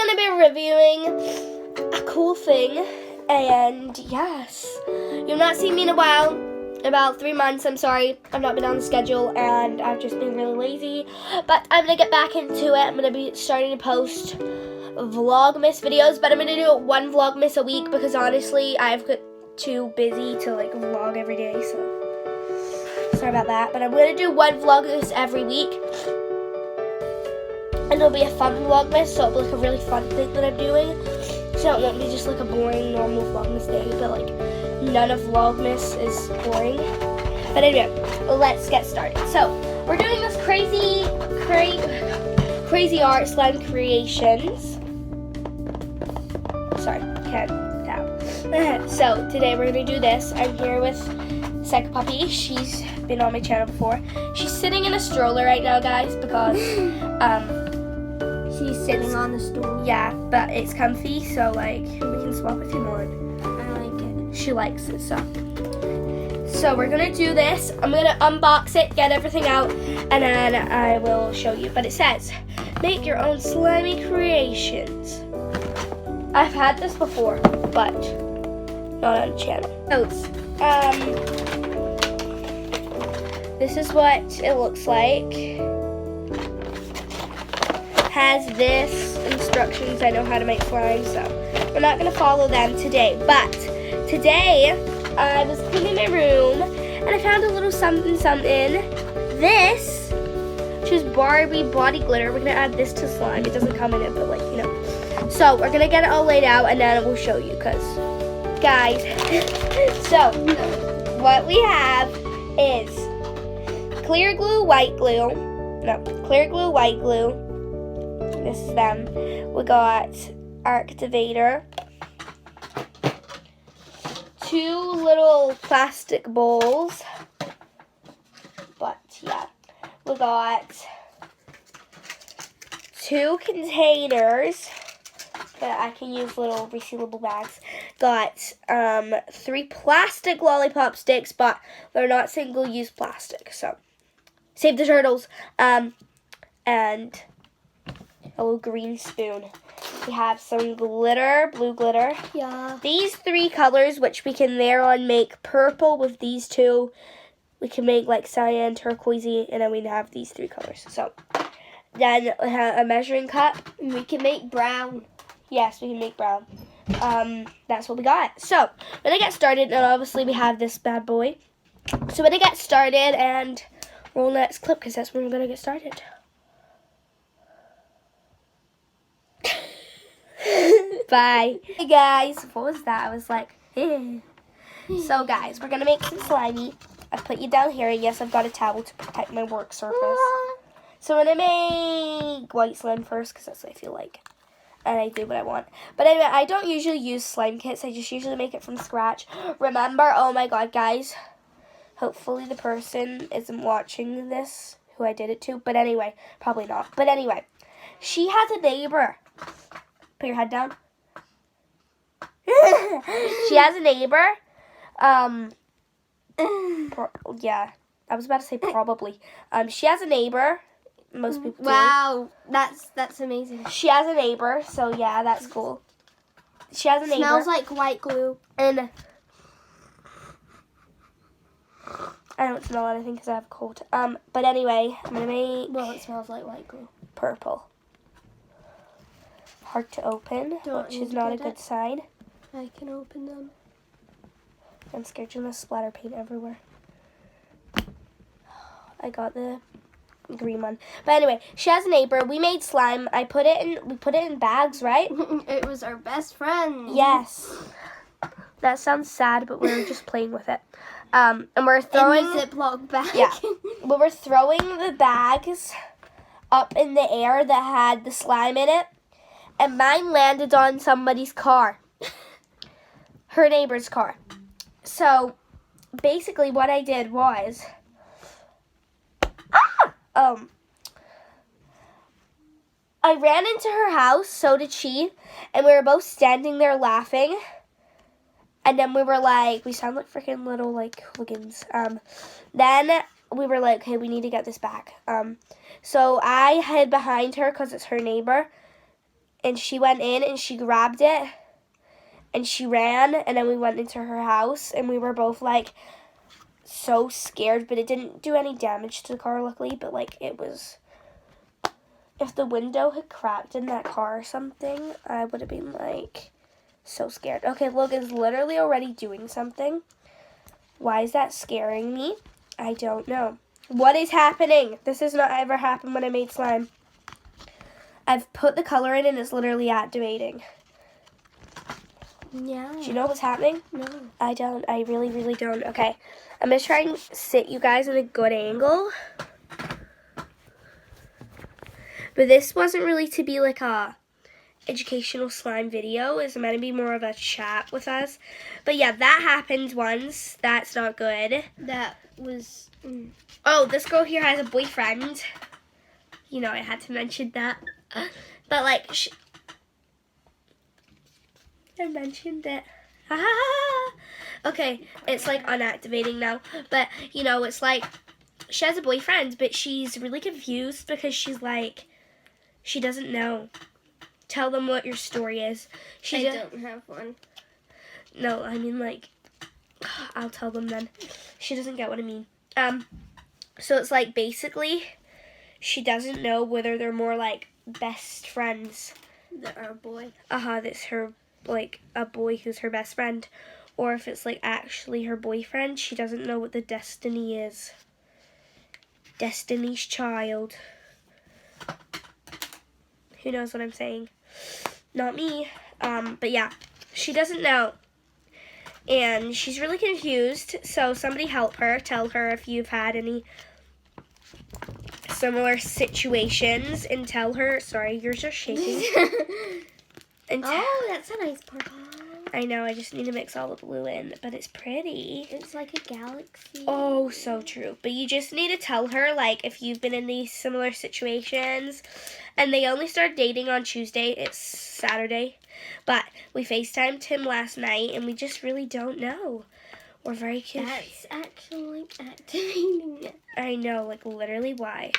going to be reviewing a cool thing, and yes, you've not seen me in a while, about 3 months. I'm sorry, I've not been on the schedule, and I've just been really lazy, but I'm going to get back into it. I'm going to be starting to post Vlogmas videos, but I'm going to do one Vlogmas a week, because honestly, I've got too busy to like vlog every day, so sorry about that, but I'm going to do one Vlogmas every week. And it'll be a fun Vlogmas, so it'll be like a really fun thing that I'm doing. So it won't be just like a boring, normal Vlogmas day, but like none of Vlogmas is boring. But anyway, let's get started. So we're doing this crazy art slime creations. Sorry, can't tap. So today we're gonna do this. I'm here with Psycho Puppy. She's been on my channel before. She's sitting in a stroller right now, guys, because she's sitting on the stool. Yeah, but it's comfy, so like we can swap if you want. I like it. She likes it, so we're gonna do this. I'm gonna unbox it, get everything out, and then I will show you. But it says, make your own slimy creations. I've had this before, but not on the channel. Notes. This is what it looks like. Has this instructions. I know how to make slime, so we're not going to follow them today. But today I was cleaning my room and I found a little something. This, which is Barbie body glitter. We're going to add this to slime. It doesn't come in it, but like, you know. So we're going to get it all laid out and then we'll show you, because guys, so what we have is clear glue, white glue. No, clear glue, white glue. This is them. We got activator, 2 little plastic bowls, but yeah, we got 2 containers that I can use, little resealable bags. Got 3 plastic lollipop sticks, but they're not single-use plastic, so save the turtles. And a little green spoon. We have some glitter, blue glitter. Yeah. These 3 colors, which we can layer on, make purple with these 2. We can make like cyan, turquoisey, and then we have these 3 colors. So then we have a measuring cup. And we can make brown. Yes, we can make brown. That's what we got. So we're gonna get started, and obviously we have this bad boy. So we're gonna get started and roll the next clip, because that's when we're gonna get started. Bye. Hey guys, what was that? I was like, hey. So guys, we're gonna make some slimy. I put you down here, and yes, I've got a towel to protect my work surface. So I'm gonna make white slime first, because that's what I feel like. And I do what I want. But anyway, I don't usually use slime kits. I just usually make it from scratch. Remember, oh my god, guys. Hopefully the person isn't watching this who I did it to. But anyway, probably not. But anyway, she has a neighbor. Put your head down. She has a neighbor. Yeah, I was about to say probably. She has a neighbor. Most people do. Wow, that's amazing. She has a neighbor, so yeah, that's cool. She has a neighbor. Smells like white glue. And I don't smell anything because I have a cold. But anyway, I'm gonna make. Well, it smells like white glue. Purple. Hard to open, which is not a good sign. I can open them. I'm scared you're gonna splatter paint everywhere. I got the green one. But anyway, she has a neighbor. We made slime. We put it in bags, right? It was our best friend. Yes. That sounds sad, but we were just playing with it. And we're throwing in the Ziploc bag. Yeah. We were throwing the bags up in the air that had the slime in it, and mine landed on somebody's car. Her neighbor's car. So basically what I did was I ran into her house, so did she, and we were both standing there laughing. And then we were like, we sound like freaking little like hooligans. Then we were like, okay, we need to get this back. So I hid behind her because it's her neighbor. and she went in and she grabbed it and she ran, and then we went into her house and we were both like so scared, but it didn't do any damage to the car luckily, but like it was, if the window had cracked in that car or something, I would have been like so scared. Okay, Logan's literally already doing something. Why is that scaring me? I don't know. What is happening? This has not ever happened when I made slime. I've put the color in and it's literally activating. Yeah. Do you know what's happening? No. I don't. I really, really don't. Okay. I'm going to try and sit you guys in a good angle. But this wasn't really to be like a educational slime video. It's meant to be more of a chat with us. But yeah, that happened once. That's not good. That was... Oh, this girl here has a boyfriend. You know, I had to mention that. But like, I mentioned it. Okay, it's like unactivating now. But, you know, it's like, she has a boyfriend, but she's really confused because she's like, she doesn't know. Tell them what your story is. I don't have one. No, I mean like, I'll tell them then. She doesn't get what I mean. So it's like basically, she doesn't know whether they're more like best friends. That are a boy. That's her, like a boy who's her best friend. Or if it's like actually her boyfriend. She doesn't know what the destiny is. Destiny's Child. Who knows what I'm saying? Not me. But yeah, she doesn't know. And she's really confused. So somebody help her. Tell her if you've had any similar situations. And tell her, sorry, yours are shaking. And oh, that's a nice purple. I know, I just need to mix all the blue in. But it's pretty. It's like a galaxy. Oh, so true. But you just need to tell her, like, if you've been in these similar situations. And they only started dating on Tuesday. It's Saturday. But we FaceTimed him last night, and we just really don't know. We're very confused. That's actually like activating it. I know, like, literally why.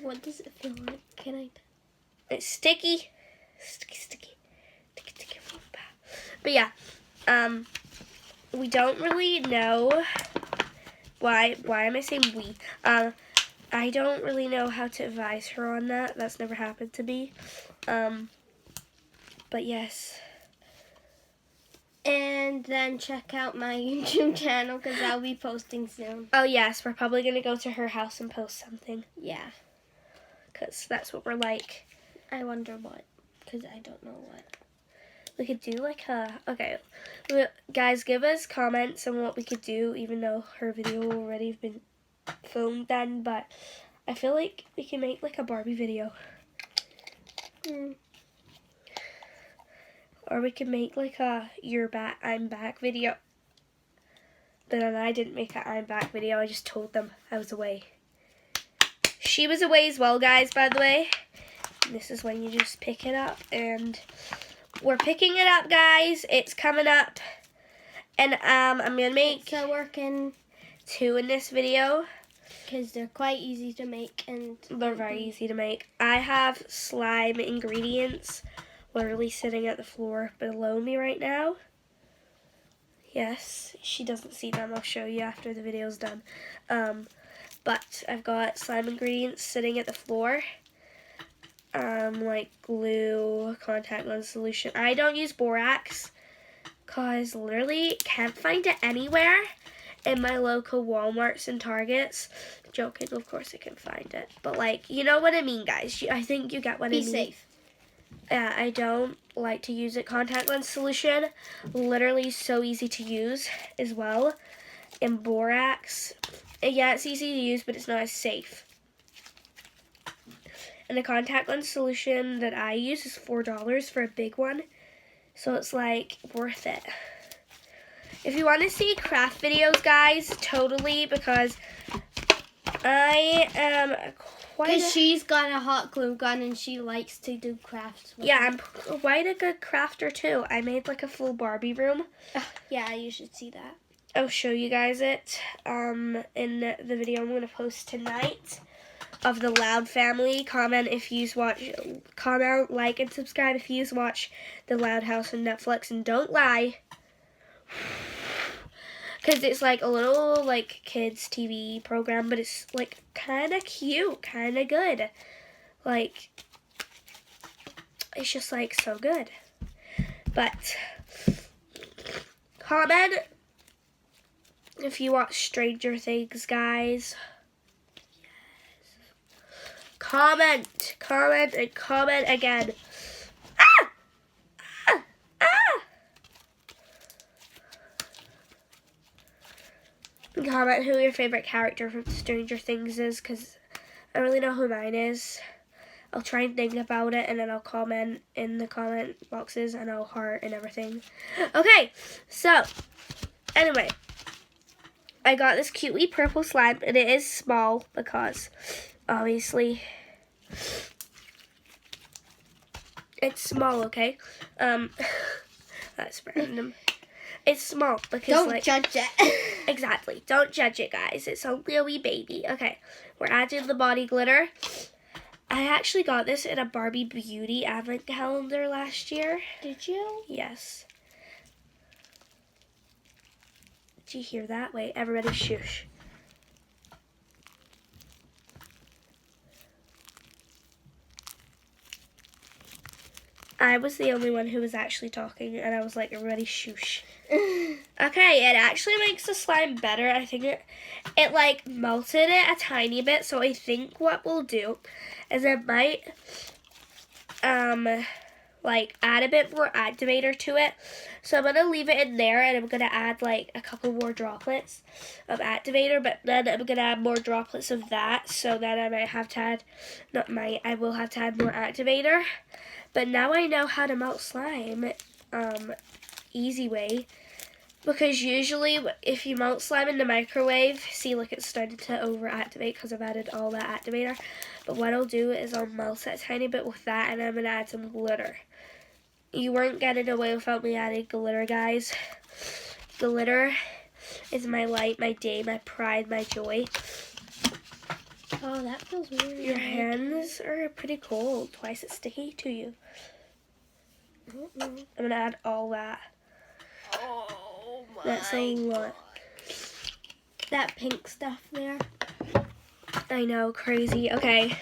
What does it feel like? Can I? It's sticky. Sticky, sticky. Sticky, sticky. But yeah, we don't really know why am I saying we? I don't really know how to advise her on that. That's never happened to me. But yes. And then check out my YouTube channel because I'll be posting soon. Oh yes, we're probably going to go to her house and post something. Yeah. Because that's what we're like. I wonder what. Because I don't know what. We could do like okay. Guys, give us comments on what we could do, even though her video will already have been filmed then. But I feel like we can make like a Barbie video. Or we could make like a "You're back, I'm back" video. But then I didn't make an "I'm back" video. I just told them I was away. She was away as well, guys, by the way. This is when you just pick it up. And we're picking it up, guys. It's coming up. And I'm going to make So working 2 in this video. because they're quite easy to make. And They're very easy to make. I have slime ingredients literally sitting at the floor below me right now. Yes, she doesn't see them. I'll show you after the video's done. But I've got slime ingredients sitting at the floor. Like glue, contact lens solution. I don't use borax because literally can't find it anywhere in my local Walmarts and Targets. Joking, of course I can find it. But like, you know what I mean, guys. I think you get what I mean. be safe. Yeah, I don't like to use it. Contact lens solution, literally so easy to use as well. And borax, yeah, it's easy to use, but it's not as safe. And the contact lens solution that I use is $4 for a big one. So it's like worth it. If you want to see craft videos, guys, totally, because I am Because she's got a hot glue gun and she likes to do crafts. Yeah, I'm quite a good crafter too. I made like a full Barbie room. Yeah, you should see that. I'll show you guys it in the video I'm going to post tonight. of the Loud family. Comment, like, and subscribe if you watch the Loud House on Netflix, and don't lie, because it's like a little like kids TV program, but it's like kind of cute, kind of good. Like, it's just like so good. But comment if you watch Stranger Things, guys. Comment, and comment again. Ah! Ah! Ah! Comment who your favorite character from Stranger Things is, because I really know who mine is. I'll try and think about it, and then I'll comment in the comment boxes, and I'll heart and everything. Okay, so, anyway, I got this cute wee purple slime, and it is small, because, obviously, it's small, okay? That's random. It's small, because, Don't judge it. Exactly, don't judge it, guys. It's only a wee baby. Okay, we're adding the body glitter. I actually got this in a Barbie Beauty advent calendar last year. Did you? Yes. Did you hear that? Wait, everybody shush. I was the only one who was actually talking, and I was like, everybody shush. Okay, it actually makes the slime better. I think it like melted it a tiny bit, so I think what we'll do is I might like add a bit more activator to it. So I'm gonna leave it in there, and I'm gonna add like a couple more droplets of activator, but then I'm gonna add more droplets of that, so that I might have to add, I will have to add more activator. But now I know how to melt slime, easy way. Because usually if you melt slime in the microwave, see, look, it's started to overactivate because I've added all that activator. But what I'll do is I'll melt it a tiny bit with that, and I'm going to add some glitter. You weren't getting away without me adding glitter, guys. Glitter is my light, my day, my pride, my joy. Oh, that feels weird. Your hands are pretty cold. Why is it sticky to you? I'm going to add all that. Oh my That's a lot. That pink stuff there. I know, crazy. Okay,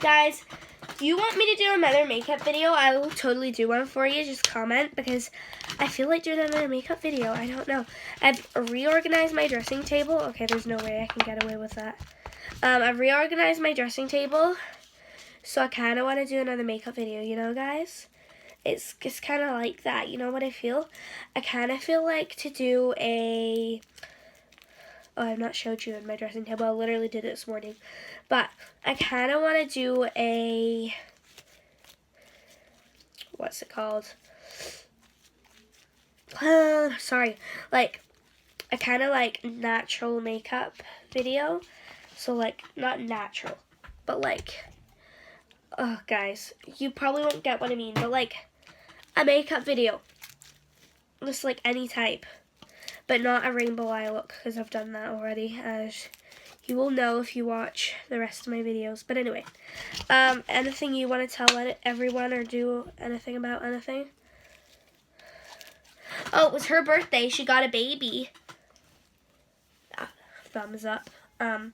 guys, if you want me to do another makeup video, I will totally do one for you. Just comment, because I feel like doing another makeup video. I don't know. I've reorganized my dressing table. Okay, there's no way I can get away with that. I've reorganized my dressing table, so I kind of want to do another makeup video, you know, guys? It's just kind of like that. You know what I feel? I kind of feel like to do a... Oh, I've not showed you in my dressing table. I literally did it this morning. But I kind of want to do a... What's it called? Sorry. Like, a kind of like natural makeup video. So, like, not natural. But, like... Oh, guys. You probably won't get what I mean. But, like... A makeup video, just like any type, but not a rainbow eye look, because I've done that already, as you will know if you watch the rest of my videos. But anyway, anything you want to tell everyone or do anything about anything? Oh, it was her birthday. She got a baby. Thumbs up. Guys,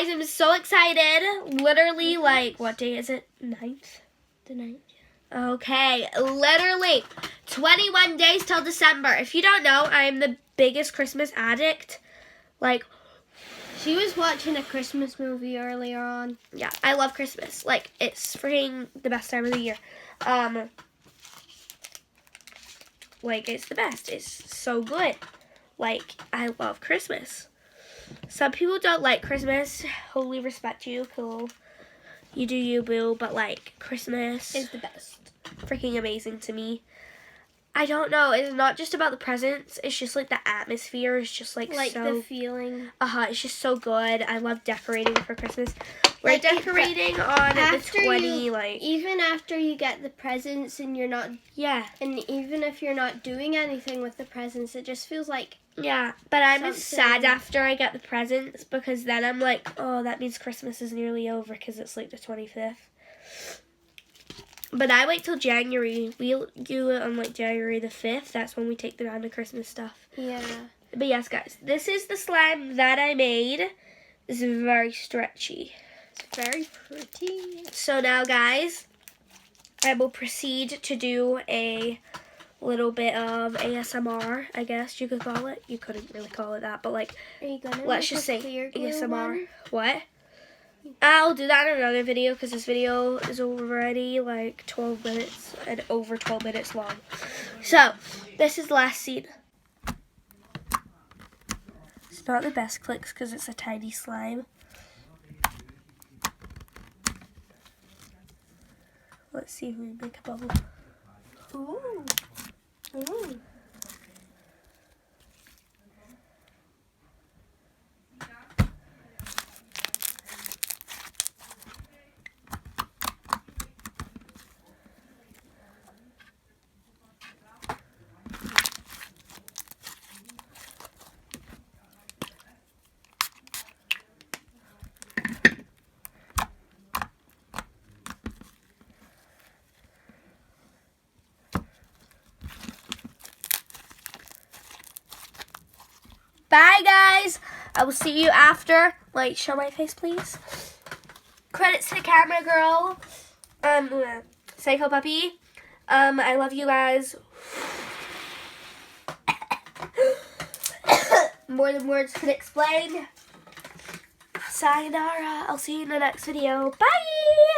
I'm so excited. Literally, like, what day is it? 9th? The 9th. Okay, literally 21 days till December. If you don't know, I'm the biggest Christmas addict. Like, she was watching a Christmas movie earlier on. Yeah, I love Christmas. Like, it's freaking the best time of the year. Like, it's the best. It's so good. Like, I love Christmas. Some people don't like Christmas. Wholly respect you. Cool. You do you, boo. But, like, Christmas is the best. Freaking amazing to me. I don't know. It's not just about the presents. It's just, like, the atmosphere is just, like so... the feeling. It's just so good. I love decorating for Christmas. We're Like, decorating on the after 20, like, even after you get the presents and you're not, yeah. and even if you're not doing anything with the presents, it just feels like, Yeah, but I'm Something. sad after I get the presents because then I'm like, oh, that means Christmas is nearly over because it's like the 25th. But I wait till January. We'll do it on like January the 5th. That's when we take down the Christmas stuff. yeah. But yes, guys, this is the slime that I made. It's very stretchy. It's very pretty. So now, guys, I will proceed to do a little bit of ASMR, I guess you could call it. You couldn't really call it that, but like, Are you gonna let's make just a say clear glue ASMR. one? What? I'll do that in another video because this video is already like 12 minutes and over 12 minutes long. So, this is the last scene. It's not the best clicks because it's a tiny slime. Let's see if we can make a bubble. Ooh. Ooh. Bye, guys. I will see you after. Like, show my face, please. Credits to the camera girl. Psycho Puppy. I love you guys. More than words can explain. Sayonara. I'll see you in the next video. Bye.